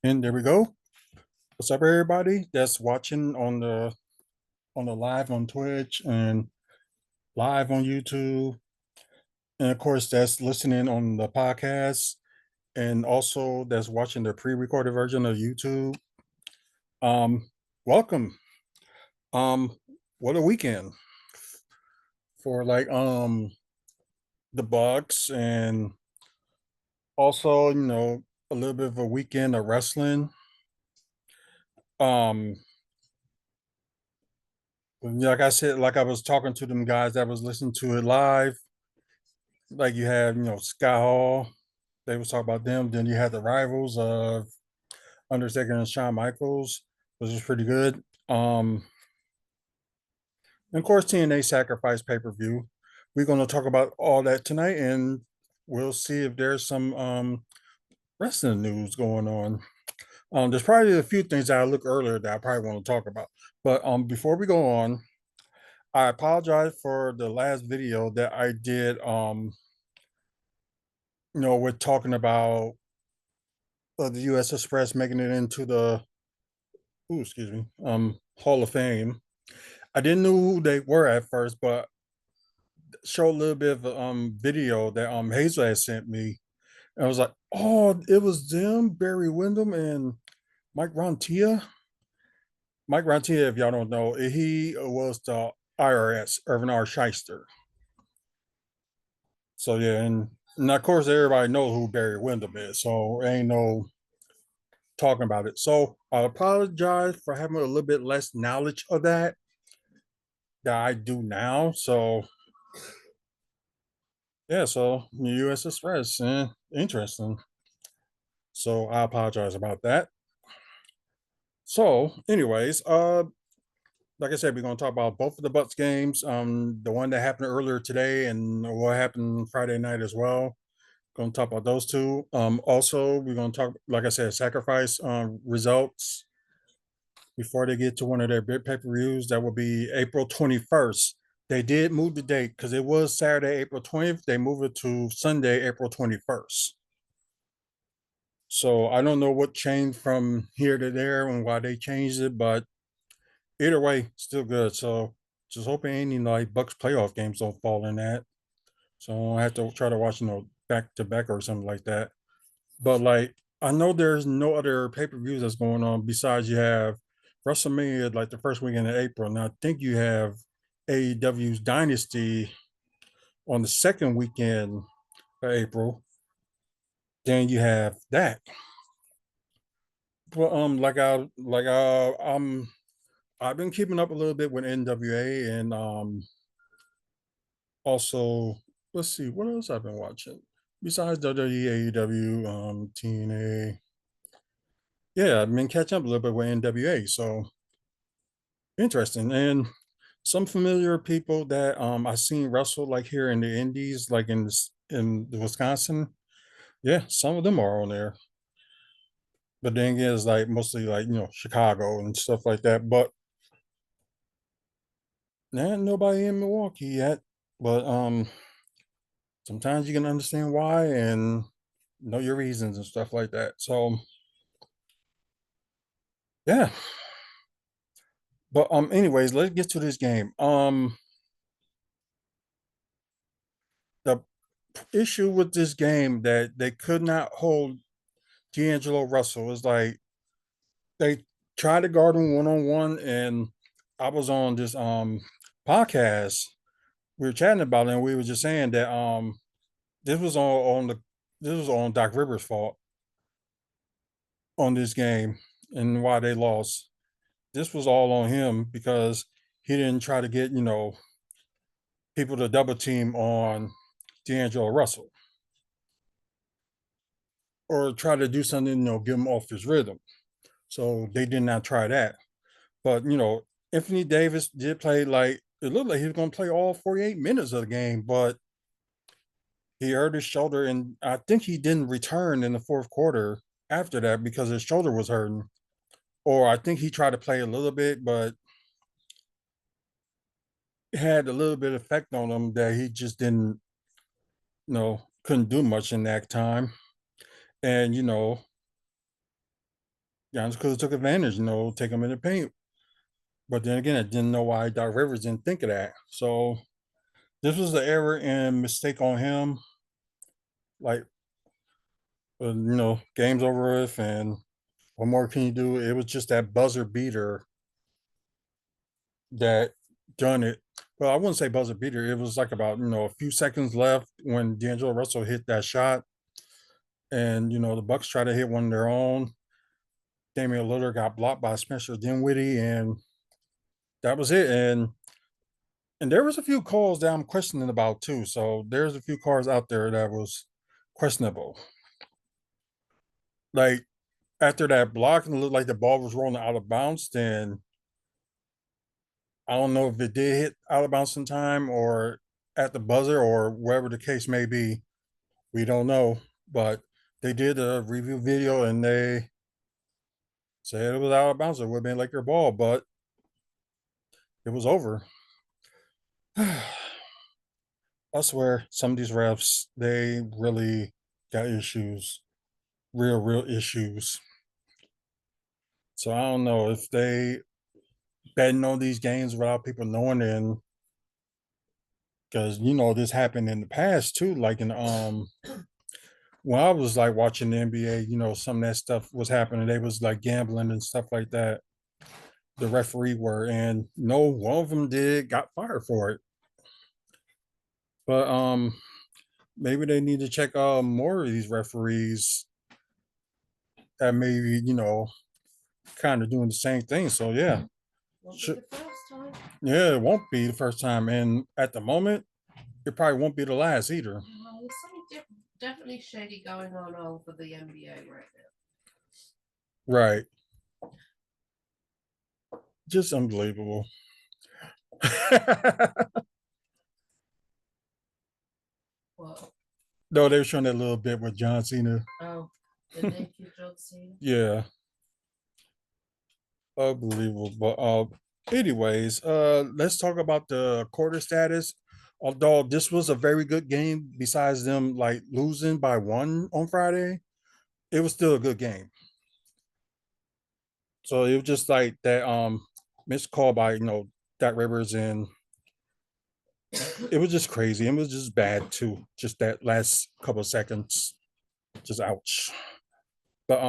And there we go. What's up, everybody that's watching on the live on Twitch and live on YouTube, and of course that's listening on the podcast, and also that's watching the pre-recorded version of YouTube. Um, welcome. Um, what a weekend for the Bucks, and also a little bit of a weekend of wrestling. Um, like I said, like I was talking to them guys that was listening to it live. Like you had, Sky Hall. They was talking about them. Then you had the rivals of Undertaker and Shawn Michaels, which was pretty good. And of course, TNA Sacrifice pay per view. We're going to talk about all that tonight, and we'll see if there's some wrestling news going on. There's probably a few things that I looked earlier that I probably want to talk about. But before we go on, I apologize for the last video that I did. We're talking about the U.S. Express making it into the Hall of Fame. I didn't know who they were at first, but showed a little bit of video that Hazel had sent me. And I was like, oh, it was them, Barry Windham and Mike Rontia. Mike Rontia, if y'all don't know, he was the IRS, Irvin R. Shyster. So yeah, and of course everybody knows who Barry Windham is, so ain't no talking about it. So I apologize for having a little bit less knowledge of that I do now. So yeah, so U.S. Express, interesting. So I apologize about that. So, anyways, like I said, we're gonna talk about both of the Bucks games. The one that happened earlier today and what happened Friday night as well. Gonna talk about those two. Also, we're gonna talk, like I said, sacrifice results before they get to one of their big pay-per-views. That will be April 21st. They did move the date because it was Saturday, April 20th. They moved it to Sunday, April 21st. So I don't know what changed from here to there and why they changed it, but either way, still good. So just hoping any like Bucks playoff games don't fall in that. So I have to try to watch, back to back or something like that. But like I know there's no other pay-per-views that's going on besides you have WrestleMania like the first weekend of April. And I think you have AEW's Dynasty on the second weekend of April. Then you have that. Well, I've been keeping up a little bit with NWA and also let's see what else I've been watching besides WWE, AEW, TNA. Yeah, I've been catching up a little bit with NWA. So interesting. And some familiar people that I seen wrestle like here in the Indies, like in Wisconsin. Yeah, some of them are on there. But then again, it's like mostly like Chicago and stuff like that. But not nobody in Milwaukee yet. But sometimes you can understand why and know your reasons and stuff like that. So yeah. But anyways, let's get to this game. The issue with this game that they could not hold D'Angelo Russell is like they tried to guard him one on one, and I was on this podcast. We were chatting about it, and we were just saying that this was on the this was on Doc Rivers' fault on this game and why they lost. This was all on him because he didn't try to get people to double team on D'Angelo Russell or try to do something get him off his rhythm. So they did not try that. But Anthony Davis did play like it looked like he was going to play all 48 minutes of the game, but he hurt his shoulder, and I think he didn't return in the fourth quarter after that because his shoulder was hurting. Or I think he tried to play a little bit, but it had a little bit of effect on him that he just didn't, couldn't do much in that time. And Giannis could have took advantage, take him in the paint. But then again, I didn't know why Doc Rivers didn't think of that. So this was the error and mistake on him. Like, game's over with, and what more can you do? It was just that buzzer beater that done it. Well, I wouldn't say buzzer beater. It was like about a few seconds left when D'Angelo Russell hit that shot, and the Bucks tried to hit one of their own. Damian Lillard got blocked by Spencer Dinwiddie, and that was it. And there was a few calls that I'm questioning about too. So there's a few calls out there that was questionable. Like after that block and it looked like the ball was rolling out of bounds, then I don't know if it did hit out of bounds in time or at the buzzer or wherever the case may be. We don't know. But they did a review video and they said it was out of bounds. It would have been like your ball, but it was over. I swear, some of these refs, they really got issues, real issues. So I don't know if they betting on these games without people knowing, and because this happened in the past too, like in when I was like watching the NBA, some of that stuff was happening. They was like gambling and stuff like that. The referee were, and no, one of them got fired for it. But maybe they need to check more of these referees that maybe kind of doing the same thing. So yeah, Won't be the first time. yeah, it won't be the first time, and at the moment, it probably won't be the last either. Well, there's something definitely shady going on over the NBA right now. Right. Just unbelievable. What? No, they were showing that little bit with John Cena. Oh, the naked John Cena. Yeah, unbelievable. But anyways, let's talk about the quarter status. Although this was a very good game, besides them like losing by one on Friday, it was still a good game. So it was just like that missed call by Doc Rivers, and it was just crazy. It was just bad too. Just that last couple of seconds, just ouch. But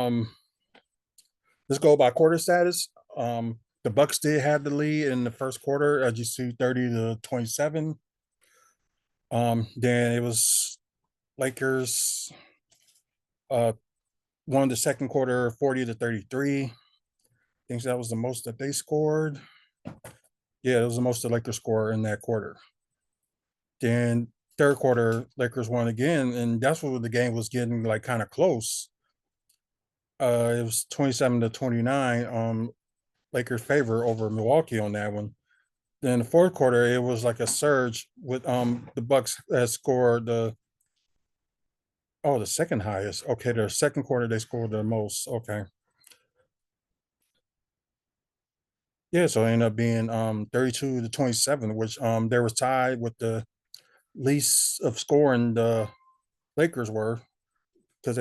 let's go by quarter status. The Bucks did have the lead in the first quarter, as you see, 30-27. Then it was Lakers uh won the second quarter 40-33. I think that was the most that they scored. Yeah, it was the most the Lakers score in that quarter. Then third quarter, Lakers won again, and that's what the game was getting like kind of close. It was 27-29. Lakers favor over Milwaukee on that one. Then the fourth quarter, it was like a surge with the Bucks that scored the second highest. Okay, their second quarter they scored the most. Okay. Yeah, so it ended up being 32-27, which they was tied with the least of scoring the Lakers were, because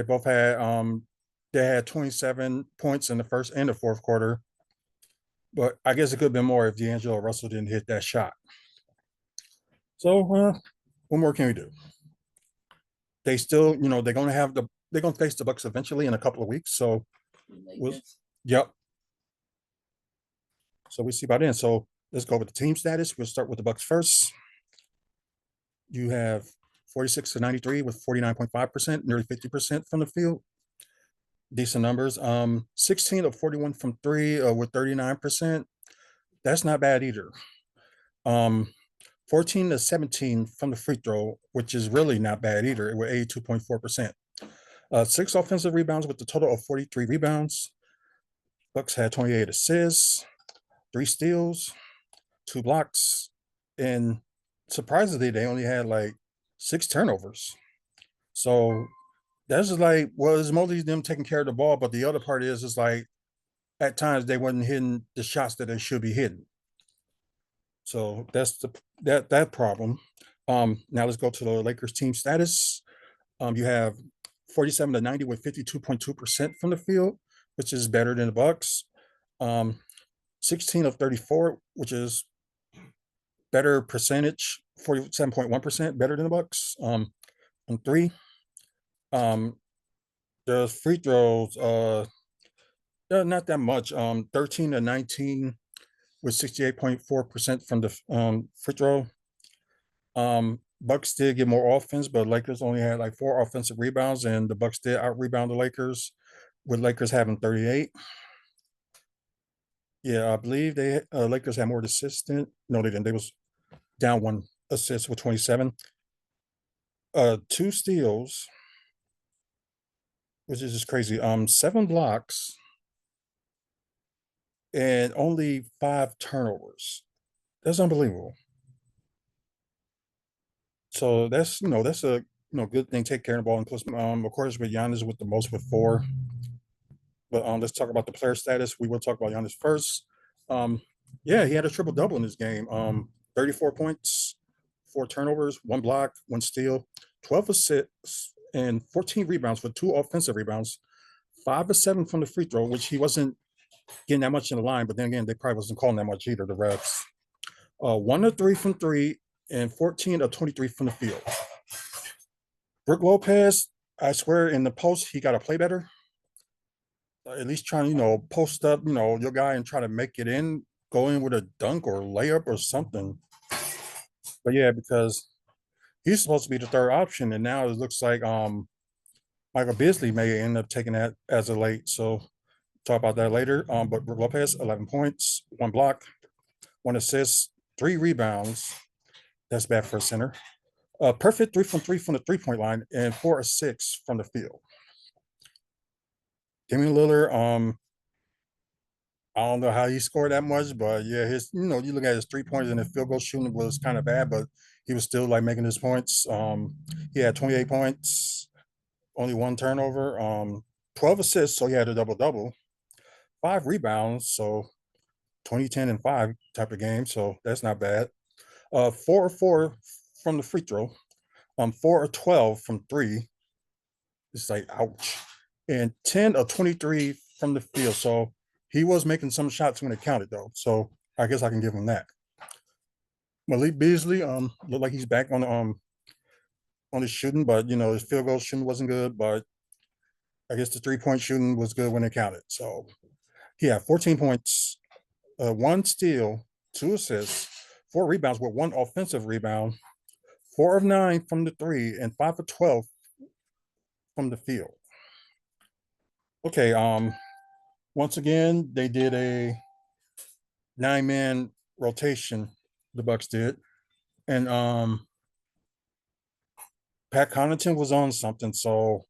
they had 27 points in the first and the fourth quarter. But I guess it could have been more if D'Angelo Russell didn't hit that shot. So what more can we do? They still, they're gonna face the Bucks eventually in a couple of weeks. So yep. So we see by then. So let's go with the team status. We'll start with the Bucks first. You have 46-93 with 49.5%, nearly 50% from the field. Decent numbers. 16 of 41 from three with 39%. That's not bad either. 14-17 from the free throw, which is really not bad either, with 82.4%. 6 offensive rebounds with a total of 43 rebounds. Bucks had 28 assists, 3 steals, 2 blocks, and surprisingly, they only had like 6 turnovers. So that's just like, well, it's mostly them taking care of the ball, but the other part is like at times they wasn't hitting the shots that they should be hitting. So that's that problem. Now let's go to the Lakers team status. You have 47-90 with 52.2% from the field, which is better than the Bucks. 16 of 34, which is better percentage, 47.1% better than the Bucks. On three, um, the free throws, not that much. 13 to 19 with 68.4% from the free throw. Bucks did get more offense, but Lakers only had like 4 offensive rebounds, and the Bucks did out rebound the Lakers, with Lakers having 38. Yeah, I believe they Lakers had more assists than no, they didn't. They was down 1 assist with 27. 2 steals, which is just crazy. 7 blocks and only 5 turnovers. That's unbelievable. So that's a good thing. Take care of the ball, and plus, of course, with Giannis with the most with 4. But let's talk about the player status. We will talk about Giannis first. Um, yeah, he had a triple double in this game. 34 points, 4 turnovers, 1 block, 1 steal, 12 assists, and 14 rebounds for 2 offensive rebounds. 5 of 7 from the free throw, which he wasn't getting that much in the line. But then again, they probably wasn't calling that much either. The refs. 1 of 3 from 3, and 14 of 23 from the field. Brook Lopez, I swear, in the post he got to play better. At least trying to post up your guy and try to make it in, go in with a dunk or layup or something. But yeah, because he's supposed to be the third option, and now it looks like Michael Beasley may end up taking that as a late. So talk about that later. But Brook Lopez, 11 points, 1 block, 1 assist, 3 rebounds. That's bad for a center. Perfect 3 from 3 from the 3-point line, and 4 of 6 from the field. Damian Lillard, I don't know how he scored that much, but yeah, you look at his 3 pointers and his field goal shooting was kind of bad, but he was still like making his points. He had 28 points, only 1 turnover, 12 assists, so he had a double double, 5 rebounds, so 20, 10, and 5 type of game, so that's not bad. 4 or 4 from the free throw, 4 or 12 from 3. It's like ouch, and 10 or 23 from the field. So he was making some shots when it counted, though. So I guess I can give him that. Malik Beasley, looked like he's back on his shooting, but his field goal shooting wasn't good. But I guess the 3-point shooting was good when it counted. So he had 14 points, 1 steal, 2 assists, 4 rebounds with 1 offensive rebound, 4 of 9 from the 3, and 5 of 12 from the field. Okay, once again, they did a 9-man rotation. The Bucks did, and Pat Connaughton was on something. So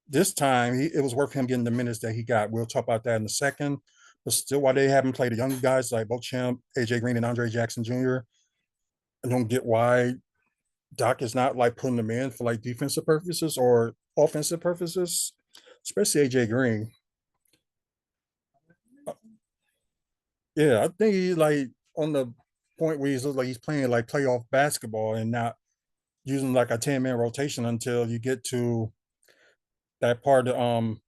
this time, it was worth him getting the minutes that he got. We'll talk about that in a second. But still, while they haven't played the young guys like Beauchamp, AJ Green, and Andre Jackson Jr., I don't get why Doc is not like putting them in for like defensive purposes or offensive purposes, especially AJ Green. Yeah, I think he's like on the point where he's like he's playing like playoff basketball and not using like a 10-man rotation until you get to that part of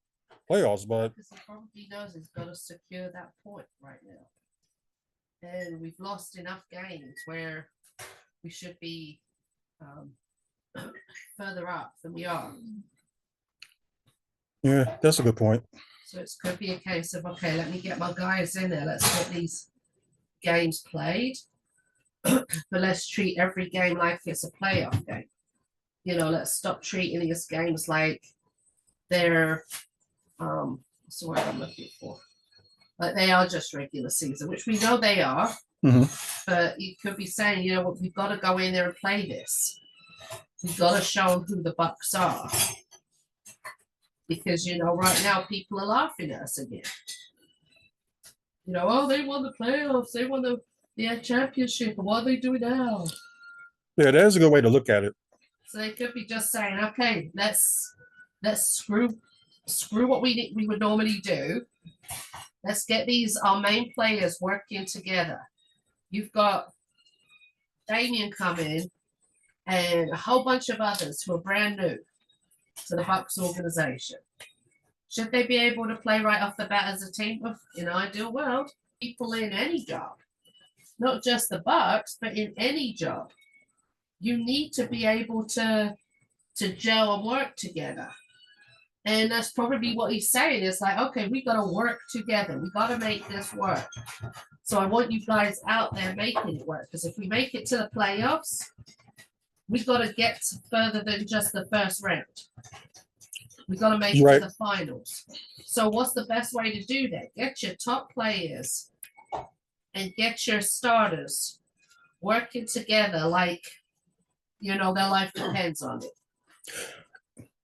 playoffs. But Because he probably knows he's got to secure that point right now. And we've lost enough games where we should be further up than we are. yeah, that's a good point. So it could be a case of, okay, let me get my guys in there. Let's get these games played. But let's treat every game like it's a playoff game. Let's stop treating these games like they're what's the word I'm looking for? Like they are just regular season, which we know they are. Mm-hmm. But you could be saying, we've got to go in there and play this. We've got to show them who the Bucks are. Because right now people are laughing at us again. Oh, they won the playoffs, they won the championship. What are they doing now? Yeah, that's a good way to look at it. So they could be just saying, okay, let's screw what we would normally do. Let's get our main players working together. You've got Damian coming and a whole bunch of others who are brand new to the Bucks organization. Should they be able to play right off the bat as a team? In an ideal world, people in any job, not just the Bucks, but in any job, you need to be able to gel and work together. And that's probably what he's saying. It's like, okay, we got to work together. We got to make this work. So I want you guys out there making it work. Because if we make it to the playoffs, we've got to get further than just the first round. We've got to make it to the finals. So what's the best way to do that? Get your top players and get your starters working together like, their life depends on it.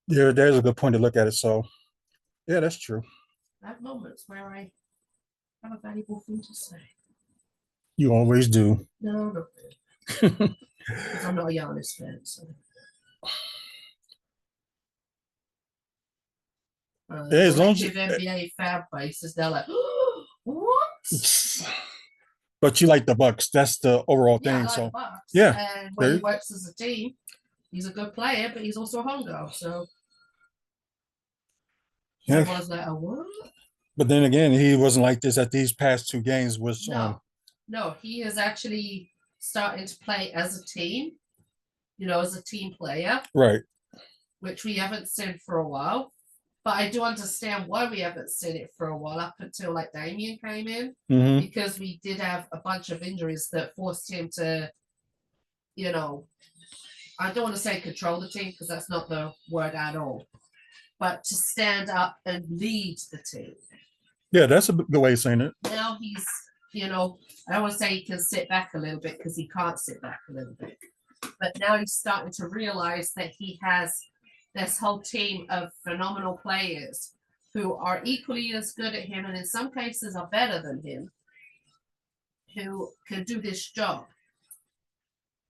Yeah, there's a good point to look at it. So, yeah, that's true. I have moments where I have a valuable thing to say. You always do. No, not really. Because I'm not a Giannis fan. So. As long as NBA fan bases, they're like, oh, what? But you like the Bucks. That's the overall thing. I so Bucks. Yeah, and when he works as a team, he's a good player, but he's also a hongo. So everyone's like, what? But then again, he wasn't like this at these past two games. No, he is actually starting to play as a team. As a team player, right? Which we haven't seen for a while. But I do understand why we haven't seen it for a while up until like Damian came in, because we did have a bunch of injuries that forced him to, I don't want to say control the team because that's not the word at all, but to stand up and lead the team. Yeah, that's a good way of saying it. Now he's, I don't want to say he can sit back a little bit because he can't sit back a little bit, but now he's starting to realize that he has this whole team of phenomenal players who are equally as good at him and in some cases are better than him, who can do this job.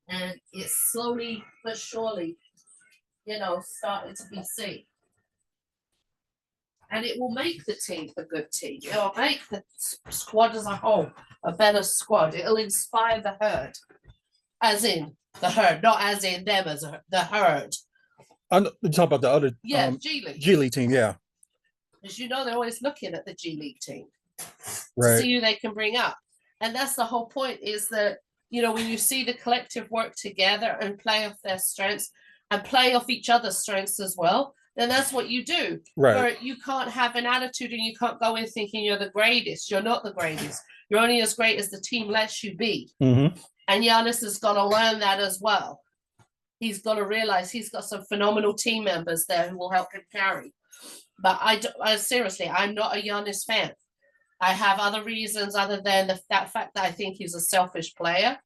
And it's slowly but surely, starting to be seen. And it will make the team a good team. It will make the squad as a whole a better squad. It'll inspire the herd. As in the herd, not as in them as the herd. I'm talking about the other G League team, yeah. As they're always looking at the G League team to see who they can bring up. And that's the whole point, is that, when you see the collective work together and play off their strengths and play off each other's strengths as well, then that's what you do. Right. But you can't have an attitude and you can't go in thinking you're the greatest. You're not the greatest. You're only as great as the team lets you be. Mm-hmm. And Giannis has got to learn that as well. He's got to realize he's got some phenomenal team members there who will help him carry. But seriously, I'm not a Giannis fan. I have other reasons other than that fact that I think he's a selfish player.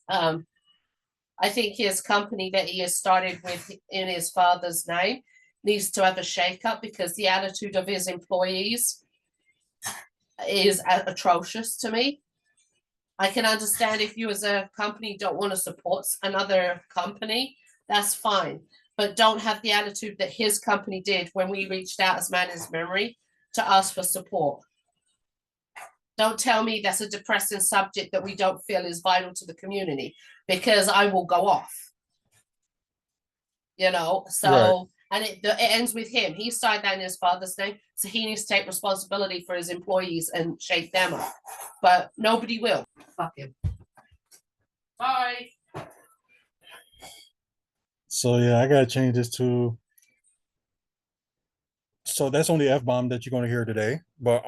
I think his company that he has started with in his father's name needs to have a shakeup because the attitude of his employees is atrocious to me. I can understand if you as a company don't want to support another company, that's fine. But don't have the attitude that his company did when we reached out as Manny's Memory to ask for support. Don't tell me that's a depressing subject that we don't feel is vital to the community, because I will go off. So, and it ends with him. He started that in his father's name, so he needs to take responsibility for his employees and shake them up. But nobody will. Fuck him. Bye. So yeah, I gotta change this to. So that's only F-bomb that you're gonna hear today. But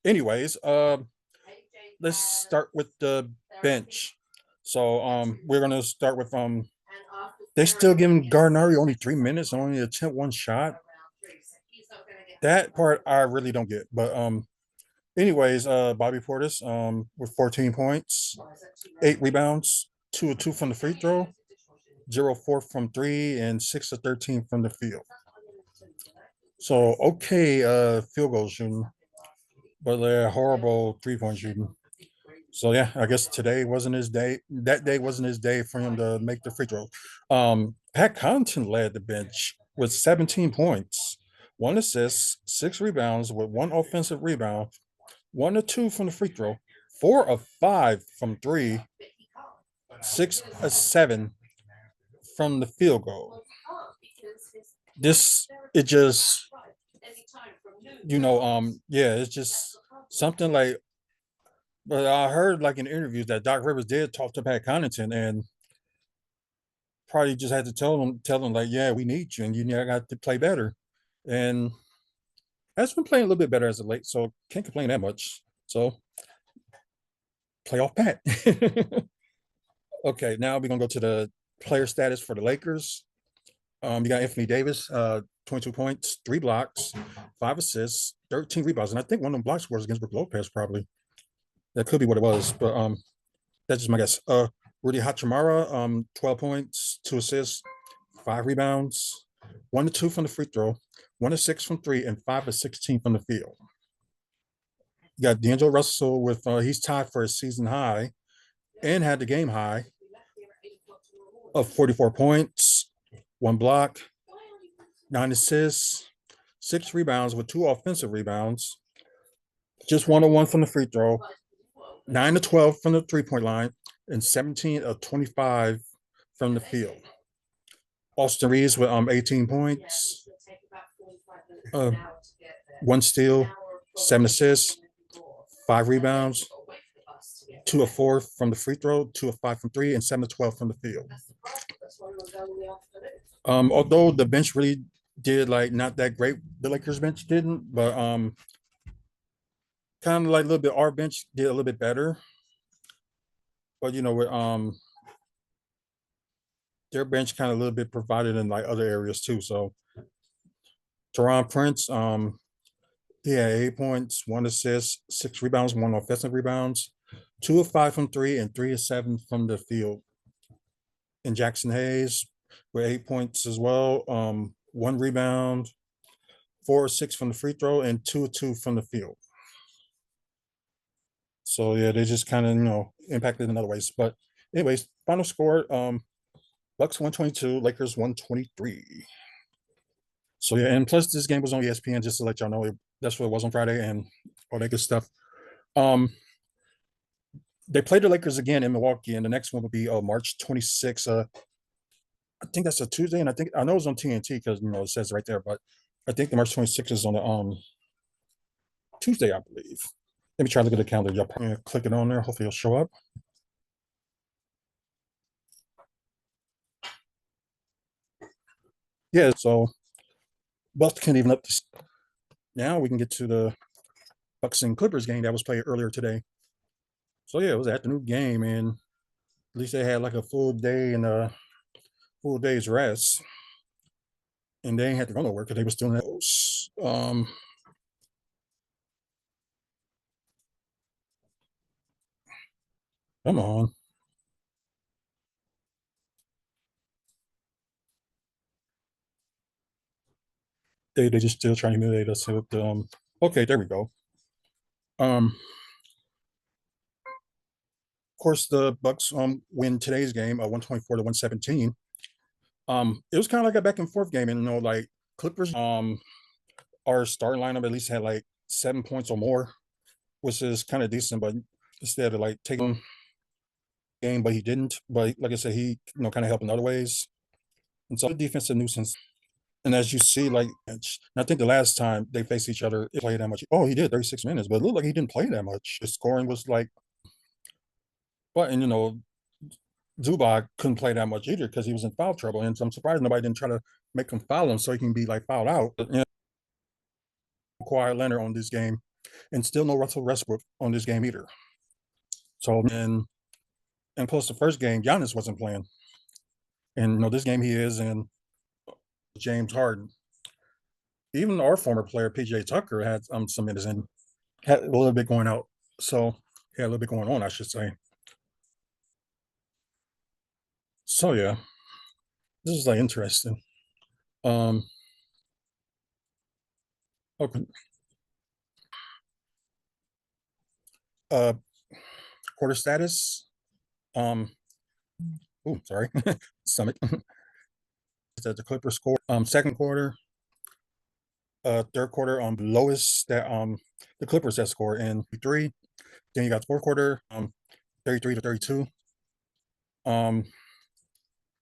anyways, let's start with the bench. So we're gonna start with they're still giving Garnari only 3 minutes, only attempt one shot. That part I really don't get. But anyways, Bobby Portis with 14 points, 8 rebounds, 2 of 2 from the free throw, 0-4 from 3, and 6 of 13 from the field. So okay, field goal shooting, but they're horrible 3-point shooting. So yeah, I guess today wasn't his day. That day wasn't his day for him to make the free throw. Pat Connaughton led the bench with 17 points, 1 assist, 6 rebounds with 1 offensive rebound, 1 of 2 from the free throw, 4 of 5 from 3, 6 of 7 from the field goal. yeah, it's just something like. But I heard like in interviews that Doc Rivers did talk to Pat Connaughton and probably just had to tell them like, yeah, we need you and you got to play better. And that's been playing a little bit better as of late, so can't complain that much. So playoff Pat. Okay, now we're gonna go to the player status for the Lakers. You got Anthony Davis, 22 points, 3 blocks, 5 assists, 13 rebounds, and I think one of them block scores against Brook Lopez probably. That could be what it was, but that's just my guess. Rudy Hachimura, 12 points, 2 assists, 5 rebounds, 1 to 2 from the free throw, 1 to 6 from three, and 5 to 16 from the field. You got D'Angelo Russell with he's tied for a season high and had the game high of 44 points, 1 block, 9 assists, 6 rebounds with 2 offensive rebounds, just 101 from the free throw, 9 to 12 from the 3 point line, and 17 of 25 from the field. Austin Reeves with 18 points, uh, 1 steal, 7 assists, 5 rebounds, 2 of 4 from the free throw, 2 of 5 from three, and 7 to 12 from the field. Although the bench really did like not that great, the Lakers bench didn't, but kind of like a little bit our bench did a little bit better. But with their bench kind of a little bit provided in like other areas too. So Teron Prince, he had 8 points, 1 assist, 6 rebounds, 1 offensive rebounds, 2 of 5 from three, and 3 of 7 from the field. And Jackson Hayes with 8 points as well, 1 rebound, 4 of 6 from the free throw, and 2 of 2 from the field. So yeah, they just kind of impacted in other ways. But anyways, final score: Bucks 122, Lakers 123. So yeah, and plus this game was on ESPN, just to let y'all know that's what it was on Friday and all that good stuff. They played the Lakers again in Milwaukee, and the next one will be March 26th. I think that's a Tuesday, and I know it's on TNT because it says right there, but I think the March 26th is on the Tuesday, I believe. Let me try to look at the calendar. Y'all probably click it on there. Hopefully it'll show up. Yeah, so Bucks can't even up this. Now we can get to the Bucks and Clippers game that was played earlier today. So yeah, it was an afternoon game, and at least they had like a full day and a full day's rest, and they ain't had to go nowhere because they were still in those. Come on, they just still trying to humiliate us with Okay, there we go. Of course, the Bucks win today's game, 124 to 117. It was kind of like a back and forth game, and like Clippers, our starting lineup at least had like 7 points or more, which is kind of decent. But instead of like taking game, but he didn't. But like I said, he kind of helped in other ways. And so the defensive nuisance. And as you see, like, and I think the last time they faced each other, it played that much. Oh, he did 36 minutes, but it looked like he didn't play that much. His scoring was like, but and Zubac couldn't play that much either because he was in foul trouble. And so I'm surprised nobody didn't try to make him foul him so he can be like fouled out. But, Kawhi Leonard on this game, and still no Russell Westbrook on this game either. So and plus the first game, Giannis wasn't playing, and this game he is, and James Harden. Even our former player PJ Tucker had some minutes and had a little bit going out. So he had a little bit going on, I should say. So yeah, this is like interesting. Um, okay. Uh, Quarter status. Um, oh, sorry, stomach. That the Clippers score. Second quarter. Third quarter. Lowest that the Clippers that score in three. Then you got fourth quarter. 33 to 32. Um,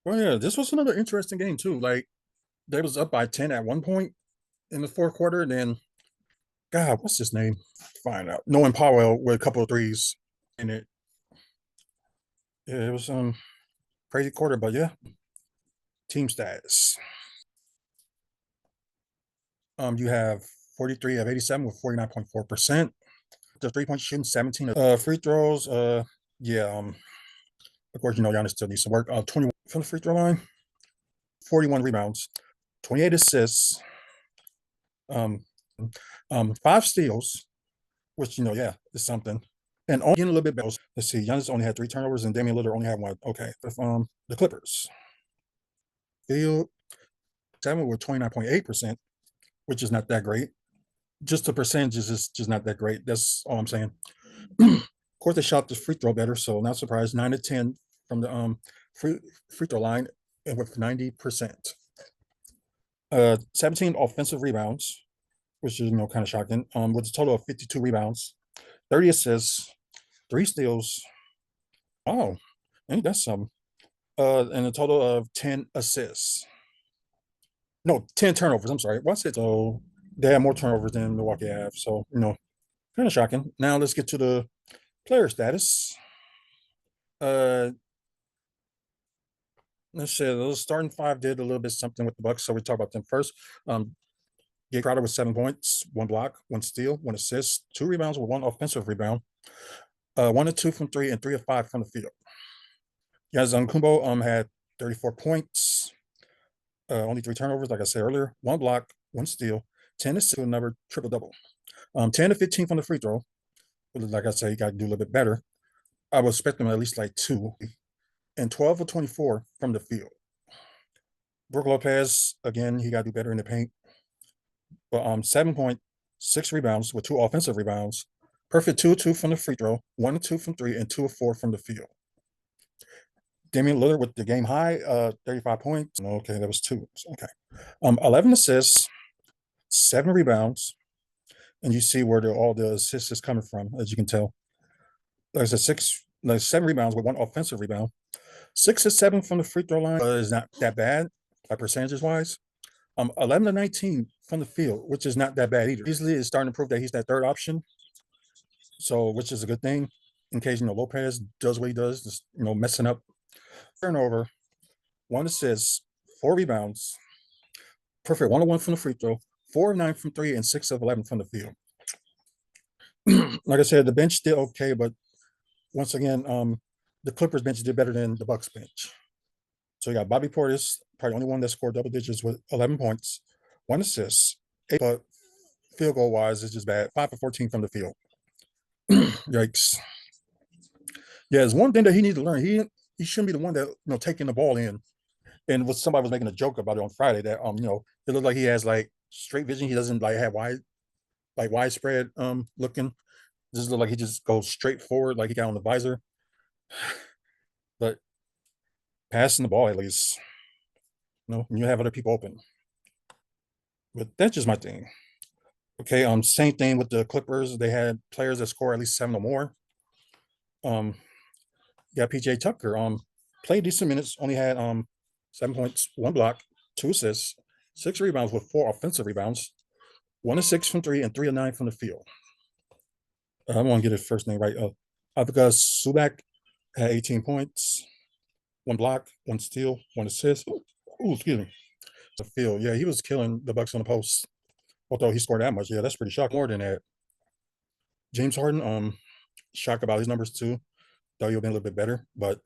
well, yeah, this was another interesting game too. Like they was up by 10 at one point in the fourth quarter, then God, what's his name? Find out. Nolan Powell with a couple of threes in it. Yeah, it was crazy quarter, but yeah. Team status. You have 43 of 87 with 49.4%. The 3-point shooting, 17. Free throws, yeah, of course, Giannis still needs some work. 21 from the free throw line, 41 rebounds, 28 assists, um, 5 steals, which yeah, is something. And only getting a little bit better. Let's see, Giannis only had 3 turnovers, and Damian Lillard only had 1. Okay, with the Clippers, field 7 with 29.8%, which is not that great. Just the percentages is just not that great. That's all I'm saying. Of course, they shot the free throw better, so not surprised. 9 to 10 from the free throw line, and with 90%. 17 offensive rebounds, which is kind of shocking. With a total of 52 rebounds, 30 assists, 3 steals. Oh, ain't that some? And a total of 10 assists. No, 10 turnovers. I'm sorry. What's it? So they have more turnovers than Milwaukee have. So kind of shocking. Now let's get to the player status. Let's say those starting 5 did a little bit something with the Bucks, so we talk about them first. Jay Crowder with 7 points, 1 block, 1 steal, 1 assist, 2 rebounds with 1 offensive rebound, 1 of 2 from 3, and 3 of 5 from the field. Yazan Kumbo had 34 points, only 3 turnovers, like I said earlier, 1 block, 1 steal, 10 assists, another triple double. 10 to 15 from the free throw. Like I said, you got to do a little bit better. I was expecting at least like 2, and 12 of 24 from the field. Brook Lopez, again, he got to do better in the paint. But 7.6 rebounds with 2 offensive rebounds. Perfect 2 of 2 from the free throw, 1 of 2 from 3, and 2 of 4 from the field. Damian Lillard with the game high, 35 points. Okay, that was 2. Okay. 11 assists, 7 rebounds. And you see where all the assists is coming from, as you can tell. Like I said, 7 rebounds with 1 offensive rebound. 6 of 7 from the free throw line is not that bad, like percentages wise. 11 to 19 from the field, which is not that bad either. Easily is starting to prove that he's that third option. So, which is a good thing in case Lopez does what he does, just messing up. Turnover, 1 assist, 4 rebounds, perfect 1 of 1 from the free throw, 4 of 9 from 3, and 6 of 11 from the field. Like I said, the bench did okay, but once again, the Clippers bench did better than the Bucks bench. So you got Bobby Portis, probably the only one that scored double digits with 11 points, 1 assist, 8, but field goal wise, it's just bad. 5 for 14 from the field. Yikes. Yeah, it's one thing that he needs to learn. He shouldn't be the one that taking the ball in. And somebody was making a joke about it on Friday that it looked like he has like straight vision. He doesn't like have widespread looking. Just look like he just goes straight forward, like he got on the visor. But passing the ball at least, you have other people open. But that's just my thing. Okay, same thing with the Clippers. They had players that score at least 7 or more. Yeah, PJ Tucker played decent minutes, only had 7 points, 1 block, 2 assists, 6 rebounds with 4 offensive rebounds, 1 of 6 from 3, and 3 of 9 from the field. I want to get his first name right. Because Subak had 18 points, 1 block, 1 steal, 1 assist. Ooh, excuse me. The field, yeah, he was killing the Bucks on the post. Although he scored that much, yeah, that's pretty shocking. More than that, James Harden, shocked about his numbers too. Thought he would have been a little bit better, but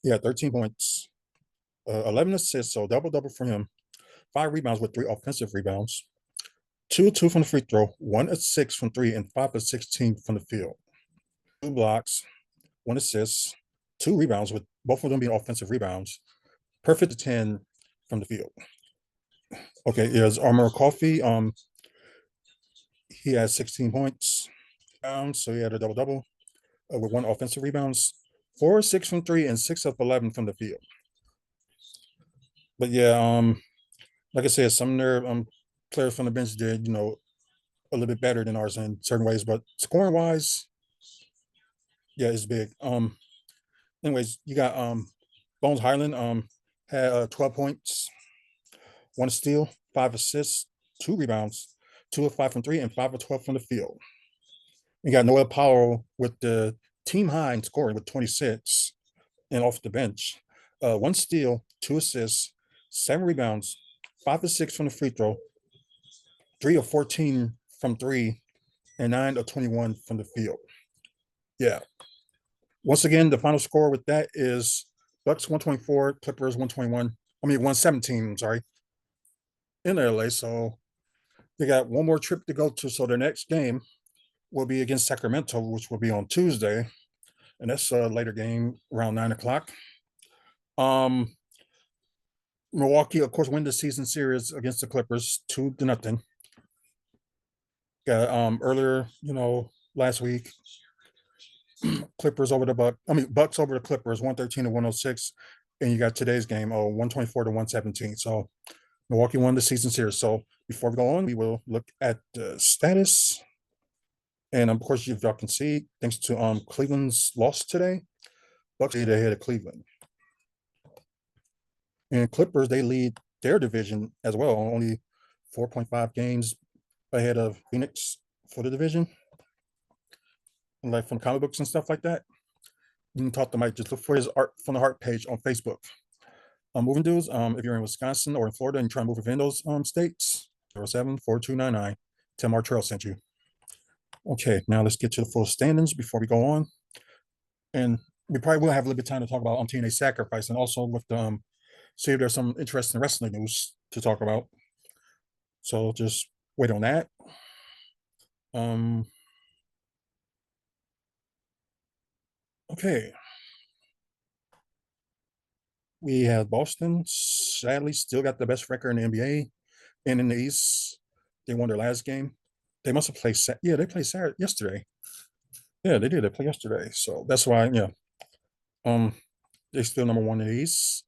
yeah, 13 points, 11 assists, so double double for him. 5 rebounds with 3 offensive rebounds. 2 of 2 from the free throw, 1 of 6 from 3, and 5 of 16 from the field. 2 blocks, 1 assist, 2 rebounds, with both of them being offensive rebounds. Perfect to 10 from the field. Okay, here's Armor Coffee. He has 16 points, so he had a double double with 1 offensive rebounds, 4 of 6 from 3, and 6 of 11 from the field. But yeah, like I said, some of their players from the bench did, a little bit better than ours in certain ways, but scoring wise, yeah, it's big. Anyways, you got Bones Highland had 12 points, 1 steal, 5 assists, 2 rebounds, 2 of 5 from three, and 5 of 12 from the field. You got Noel Powell with the team high in scoring with 26 and off the bench. One steal, 2 assists, 7 rebounds, 5 of 6 from the free throw, 3 of 14 from three, and 9 of 21 from the field. Yeah. Once again, the final score with that is Bucks 124, Clippers 121. I mean 117. Sorry, in LA. So they got one more trip to go to. So their next game will be against Sacramento, which will be on Tuesday, and that's a later game around 9 o'clock. Um, Milwaukee, of course, win the season series against the Clippers 2-0. Got earlier, last week, Clippers over the Bucks over the Clippers 113-106, and you got today's game 124-117. So Milwaukee won the season series. So before we go on, we will look at the status. And of course, if y'all can see, thanks to Cleveland's loss today, Bucks lead ahead of Cleveland. And Clippers, they lead their division as well, only 4.5 games ahead of Phoenix for the division. And like from comic books and stuff like that. You can talk to Mike, just look for his Art from the Heart page on Facebook. Moving dudes, if you're in Wisconsin or in Florida and you're trying to move within those states, 07-4299. Tim Martrell sent you. Okay, now let's get to the full standings before we go on. And we probably will have a little bit of time to talk about TNA Sacrifice, and also with see if there's some interesting wrestling news to talk about. So just wait on that. Okay. We have Boston, sadly, still got the best record in the NBA and in the East. They won their last game. They must have played. Yeah, they played Saturday yesterday. Yeah, they did. They played yesterday, so that's why. Yeah, they still number one in the East,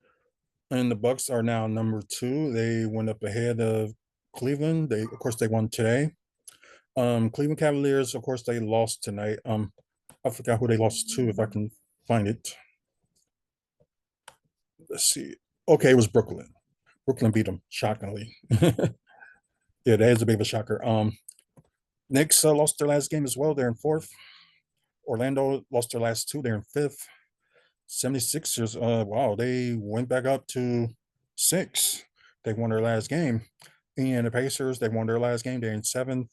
and the Bucks are now number two. They went up ahead of Cleveland. Of course, they won today. Cleveland Cavaliers, of course, they lost tonight. I forgot who they lost to. If I can find it, let's see. Okay, it was Brooklyn. Brooklyn beat them shockingly. Yeah, that is a bit of a shocker. Knicks lost their last game as well. They're in fourth. Orlando lost their last two. They're in fifth. 76ers, wow, they went back up to six. They won their last game. And the Pacers, they won their last game. They're in seventh.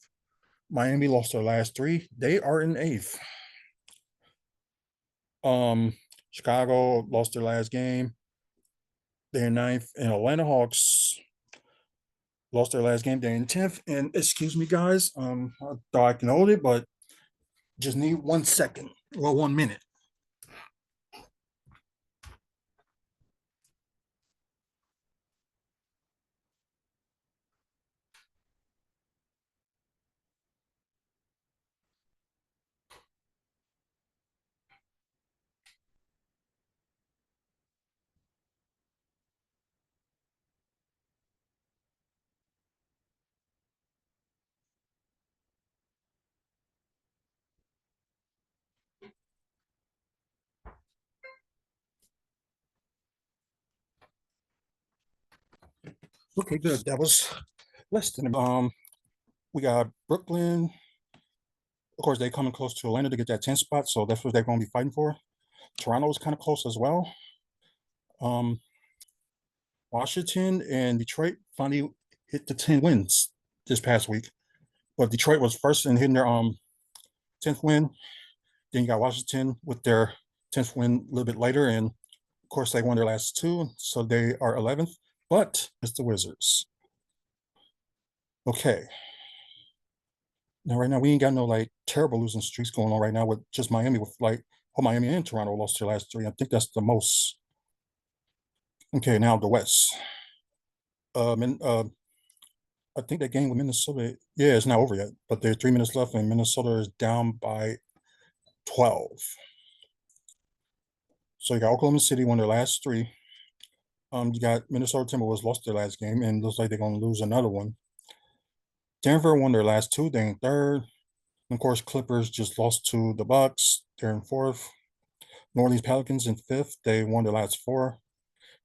Miami lost their last three. They are in eighth. Chicago lost their last game. They're in ninth. And Atlanta Hawks lost their last game. They're in 10th. And excuse me, guys. I thought I can hold it, but just need 1 second. Well, 1 minute. Okay, good. That was less than we got Brooklyn. Of course, they coming close to Atlanta to get that 10 spot, so that's what they're going to be fighting for. Toronto is kind of close as well. Um, Washington and Detroit finally hit the 10 wins this past week. But Detroit was first in hitting their 10th win. Then you got Washington with their 10th win a little bit later, and of course they won their last two, so they are 11th. But it's the Wizards. Okay. Now, right now, we ain't got no like terrible losing streaks going on right now with just Miami, with like, Miami and Toronto lost their last three. I think that's the most. Okay, now the West. And I think that game with Minnesota, yeah, it's not over yet, but there's 3 minutes left, and Minnesota is down by 12. So you got Oklahoma City won their last three. You got Minnesota Timberwolves lost their last game, and looks like they're going to lose another one. Denver won their last two. They're in third. And of course, Clippers just lost to the Bucks. They're in fourth. New Orleans Pelicans in fifth. They won their last four.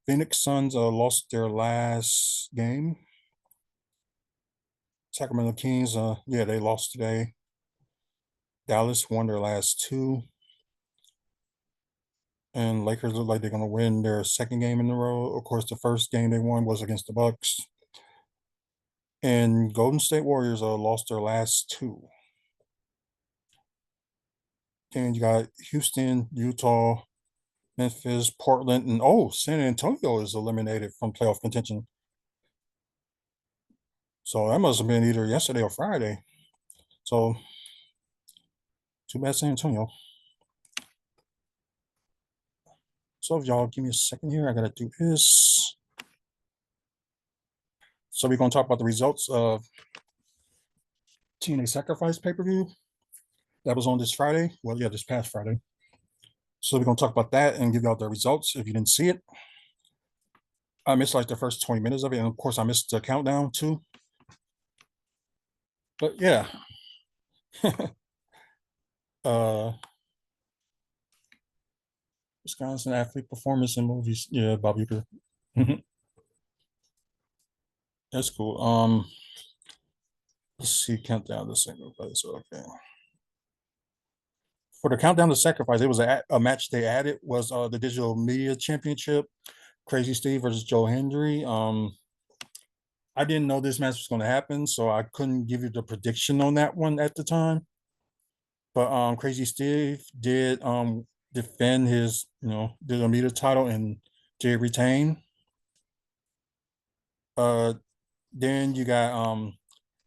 Phoenix Suns lost their last game. Sacramento Kings, yeah, they lost today. Dallas won their last two, and Lakers look like they're going to win their second game in a row. Of course, the first game they won was against the Bucks, and Golden State Warriors lost their last two. Then you got Houston, Utah, Memphis, Portland, and San Antonio is eliminated from playoff contention. So that must have been either yesterday or Friday. So too bad, San Antonio. So if y'all give me a second here, I gotta do this. So we're gonna talk about the results of TNA Sacrifice pay-per-view that was on this Friday. Well, yeah, this past Friday. So we're gonna talk about that and give y'all the results if you didn't see it. I missed like the first 20 minutes of it, and of course I missed the countdown too. But yeah. uh Wisconsin athlete performance in movies. Yeah, Bob Uecker. That's cool. Let's see, countdown to sacrifice. Okay. For the countdown to sacrifice, it was a match they added was the digital media championship, Crazy Steve versus Joe Hendry. I didn't know this match was going to happen, so I couldn't give you the prediction on that one at the time. But Crazy Steve did defend his digital media title and did retain. Uh, then you got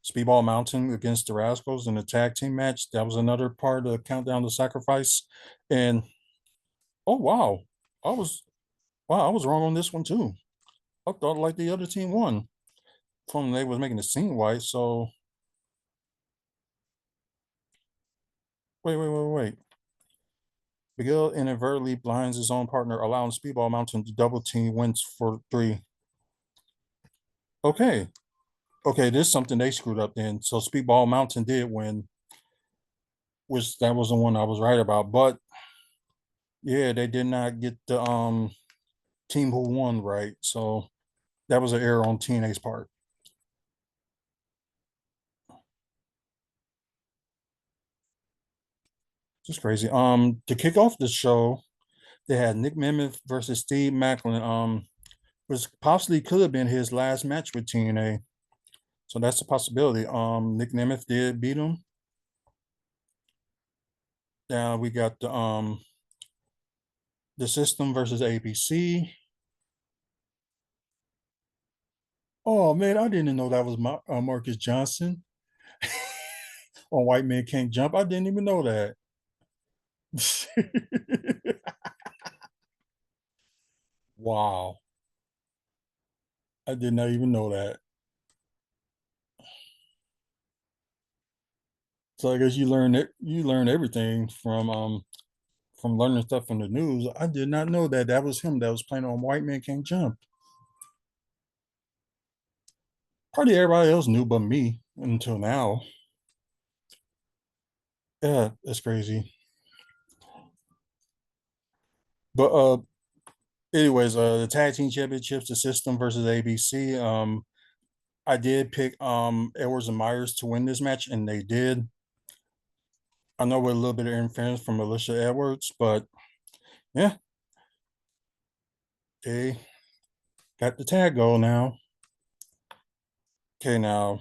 Speedball Mountain against the Rascals in a tag team match. That was another part of the countdown to sacrifice. And oh wow, I was I was wrong on this one too. I thought like the other team won from they was making the scene white. So wait. Miguel inadvertently blinds his own partner, allowing Speedball Mountain to double team wins for three. Okay. Okay, this is something they screwed up then. So Speedball Mountain did win, which that was the one I was right about. But yeah, they did not get the team who won right. So that was an error on TNA's part. Just crazy. To kick off the show, they had Nick Nemeth versus Steve Macklin. Which possibly could have been his last match with TNA. So that's a possibility. Nick Nemeth did beat him. Now we got the system versus ABC. Oh man, I didn't know that was Marcus Johnson on White Man Can't Jump. I didn't even know that. Wow, I did not even know that. So I guess you learn it. You learn everything from learning stuff from the news. I did not know that that was him that was playing on White Man Can't Jump. Probably everybody else knew but me until now. Yeah, that's crazy. But anyways, the tag team championships, the system versus ABC. I did pick Edwards and Myers to win this match, and they did. I know with a little bit of interference from Alicia Edwards, but yeah, they got the tag goal now. Okay, now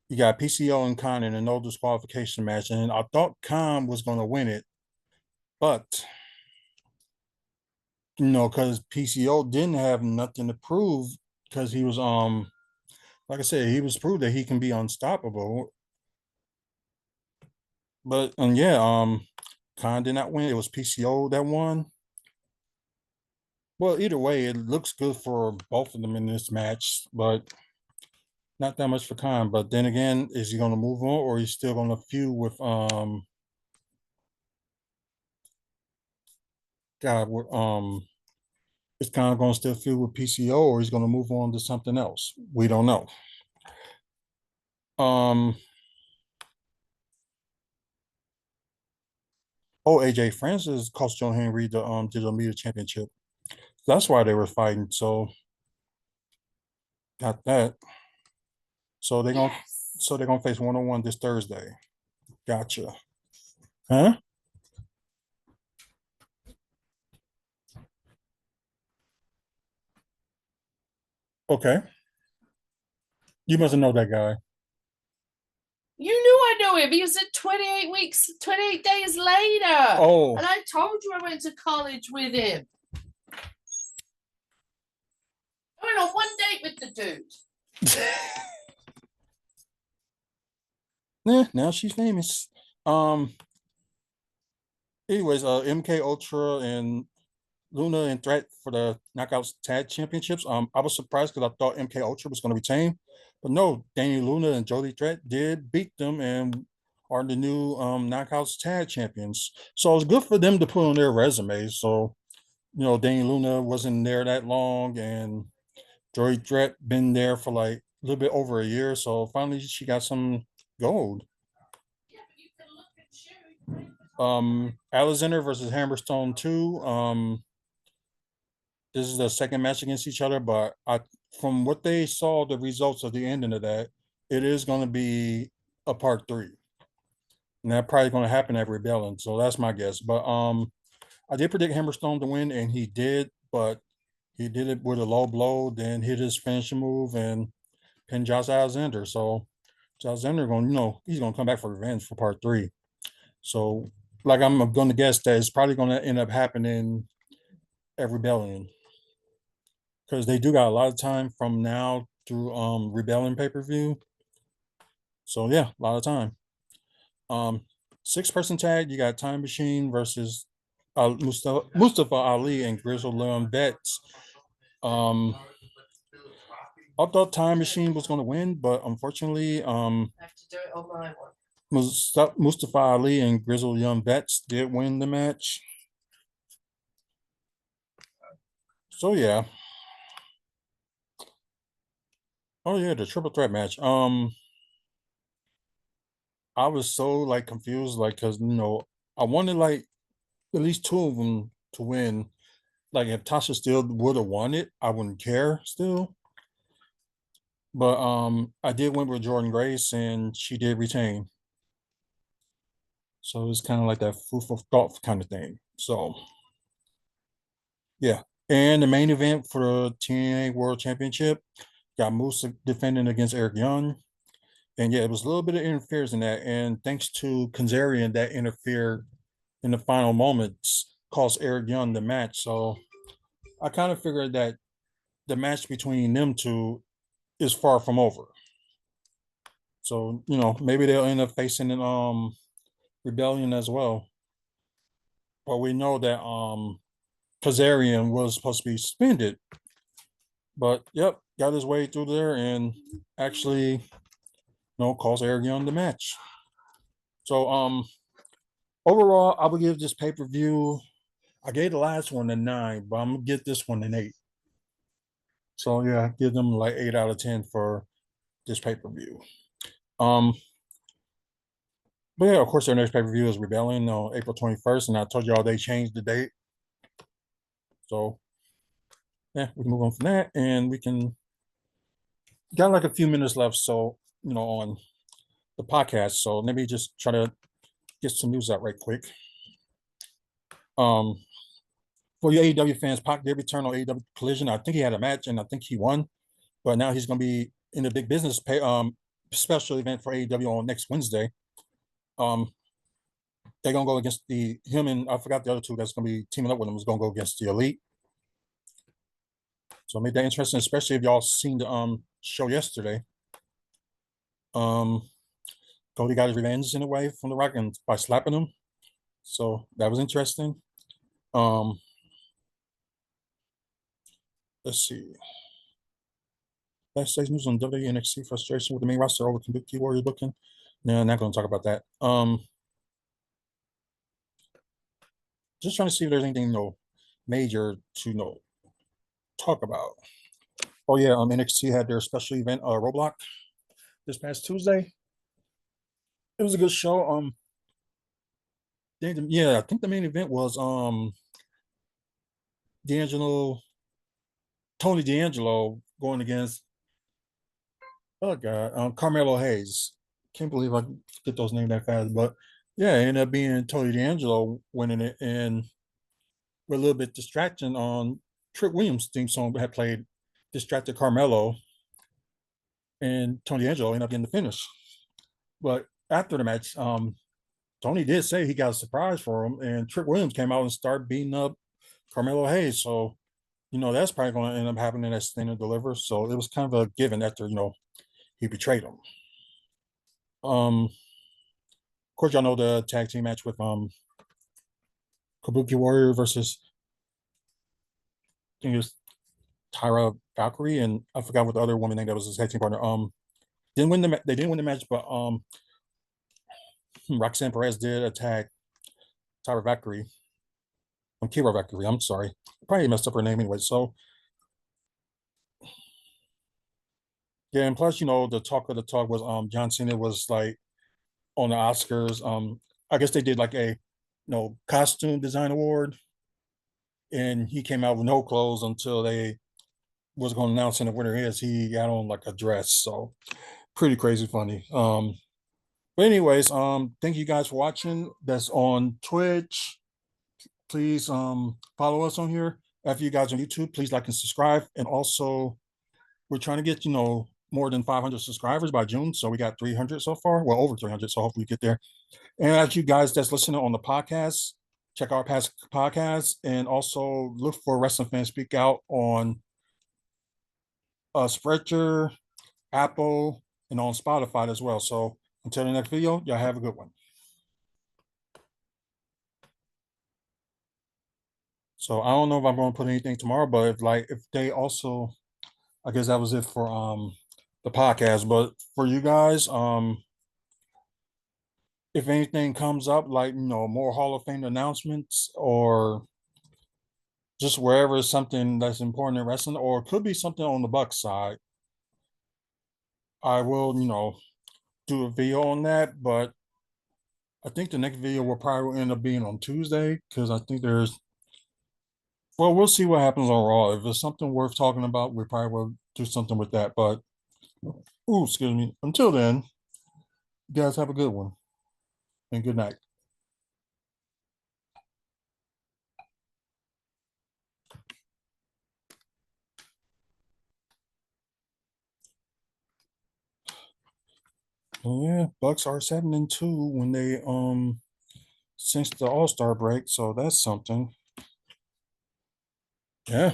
you got PCO and Khan in a no disqualification match, and I thought Khan was going to win it, but because PCO didn't have nothing to prove because he was like I said, he was proved that he can be unstoppable. But and yeah, Khan did not win. It was PCO that won. Well, either way, it looks good for both of them in this match, but not that much for Khan. But then again, is he going to move on, or he's still going to feud with God? Is Khan going to still feud with PCO, or he's going to move on to something else? We don't know. Um. Oh, AJ Francis cost Joe Henry the digital media championship. That's why they were fighting. So got that. So they're gonna Yes. So they're gonna face 1-on-1 this Thursday. Gotcha. Huh? Okay. You mustn't know that guy. You knew I know him. He was at 28 weeks, 28 days later. Oh. And I told you I went to college with him. I went on one date with the dude. Yeah, now she's famous. Um. Anyways, MK Ultra and Luna in threat for the Knockouts Tag Championships. I was surprised because I thought MK Ultra was going to retain, but no, Danny Luna and Jody Threat did beat them and are the new Knockouts Tag Champions. So it's good for them to put on their resume. So Danny Luna wasn't there that long, and Jody Threat been there for like a little bit over a year. So finally, she got some gold. Alexander versus Hammerstone 2. This is the second match against each other, but from what they saw, the results of the ending of that, it is going to be a part three, and that probably going to happen at Rebellion. So that's my guess. But I did predict Hammerstone to win, and he did, but he did it with a low blow, then hit his finishing move and pinned Josh Alexander. So Josh Alexander going, he's going to come back for revenge for part three. So, like, I'm going to guess that it's probably going to end up happening at Rebellion, because they do got a lot of time from now through Rebellion pay-per-view. So yeah, a lot of time. Um 6-person tag, you got Time Machine versus Mustafa Ali and Grizzle Leon Betts. Um I thought Time Machine was going to win, but unfortunately, I have to do it on my one. Mustafa Ali and Grizzle Young Vets did win the match. So yeah. Oh yeah, the triple threat match. I was so like confused, like, because I wanted like at least two of them to win. Like if Tasha still would have won it, I wouldn't care still. But I did win with Jordan Grace, and she did retain. So it's kind of like that food for thought kind of thing. So yeah. And the main event for the TNA World Championship got Moose defending against Eric Young. And yeah, it was a little bit of interference in that. And thanks to Kazarian that interfered in the final moments, cost Eric Young the match. So I kind of figured that the match between them two is far from over. So, maybe they'll end up facing an rebellion as well. But we know that Kazarian was supposed to be suspended. But yep, got his way through there and actually, cost Eric Young the match. So overall, I would give this pay-per-view, I gave the last one a 9, but I'm gonna give this one an 8. So yeah, give them like 8 out of 10 for this pay-per-view. Um, but yeah, of course, their next pay-per-view is Rebellion on April 21st, and I told y'all they changed the date. So yeah, we can move on from that, and we can got like a few minutes left, so on the podcast. So let me just try to get some news out right quick. Um, for your AEW fans, Pac did return on AEW Collision. I think he had a match, and I think he won, but now he's going to be in the big business special event for AEW on next Wednesday. They're gonna go against him, and I forgot the other two that's gonna be teaming up with him is gonna go against the Elite. So it made that interesting, especially if y'all seen the show yesterday. Um Cody got his revenge in a way from The Rock and by slapping him. So that was interesting. Um let's see. Backstage news on WWE NXT frustration with the main roster over Kabuki Warrior booking. No, not gonna talk about that. Just trying to see if there's anything major to talk about. Oh yeah, NXT had their special event Roblox this past Tuesday. It was a good show. Yeah, I think the main event was D'Angelo, Tony D'Angelo going against Oh god, Carmelo Hayes. Can't believe I get those names that fast, but yeah, it ended up being Tony D'Angelo winning it, and with a little bit distraction on Trick Williams' theme song had played, distracted Carmelo, and Tony D'Angelo ended up getting the finish. But after the match, Tony did say he got a surprise for him, and Trick Williams came out and started beating up Carmelo Hayes. So, that's probably going to end up happening as Stand and Deliver. So it was kind of a given after, he betrayed him. Of course, y'all know the tag team match with Kabuki Warrior versus, I think it was Tyra Valkyrie, and I forgot what the other woman name that was his tag team partner. They didn't win the match, but Roxanne Perez did attack Tyra Valkyrie. Kira Valkyrie. I'm sorry, probably messed up her name anyway. So yeah, and plus, the talk of the talk was John Cena was like on the Oscars. I guess they did like a costume design award, and he came out with no clothes until they was going to announce the winner is. He got on like a dress, so pretty crazy funny. But anyways, thank you guys for watching. That's on Twitch. Please follow us on here. After you guys on YouTube, please like and subscribe. And also, we're trying to get more than 500 subscribers by June. So we got 300 so far. Well, over 300. So hopefully we get there. And as you guys that's listening on the podcast, check our past podcasts and also look for Wrestling Fan Speak Out on Spreaker, Apple, and on Spotify as well. So until the next video, y'all have a good one. So I don't know if I'm going to put anything tomorrow, but if they also, I guess that was it for the podcast. But for you guys, if anything comes up, like more Hall of Fame announcements or just wherever something that's important in wrestling, or it could be something on the Bucks side, I will do a video on that. But I think the next video will probably end up being on Tuesday because I think there's. Well, we'll see what happens on Raw. If it's something worth talking about, we probably will do something with that. But, ooh, excuse me. Until then, you guys have a good one and good night. Yeah, Bucks are 7-2 when they since the All-Star break, so that's something. Yeah.